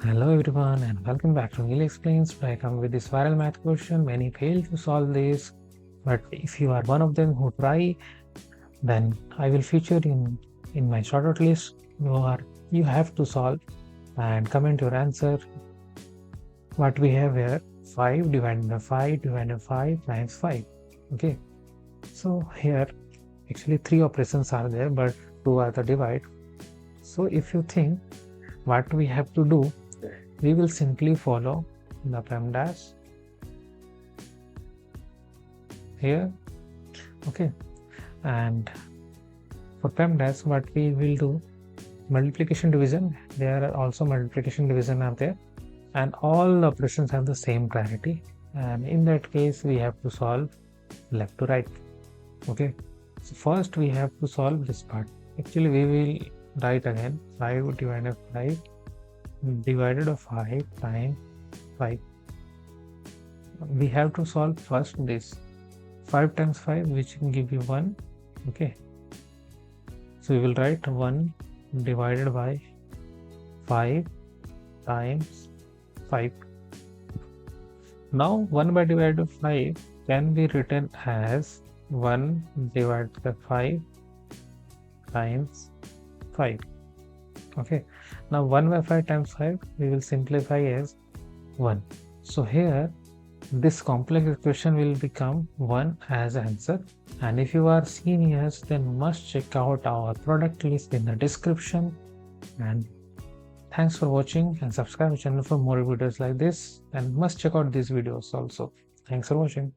Hello everyone and welcome back to Neil Explains, where I come with this viral math question. Many fail to solve this, but if you are one of them who try, then I will feature in my shortout list. You have to solve and comment your answer. What we have here, 5 divided by 5 divided by 5 times 5. Okay, so here actually 3 operations are there, but 2 are the divide. So if you think what we have to do, we will simply follow the PEMDAS here. Okay, and for PEMDAS what we will do, multiplication division, there are also multiplication division are there, and all the operations have the same priority, and in that case we have to solve left to right. Okay, so first we have to solve this part. Actually we will write again 5 divided by 5 divided by 5 times 5. We have to solve first this 5 times 5, which will give you 1. Okay, so we will write 1 divided by 5 times 5. Now 1 by divided by 5 can be written as 1 divided by 5 times 5. Okay, now 1 by 5 times 5 we will simplify as 1. So here this complex equation will become 1 as answer, and if you are seniors then must check out our product list in the description. And thanks for watching, and subscribe to the channel for more videos like this, and must check out these videos also. Thanks for watching.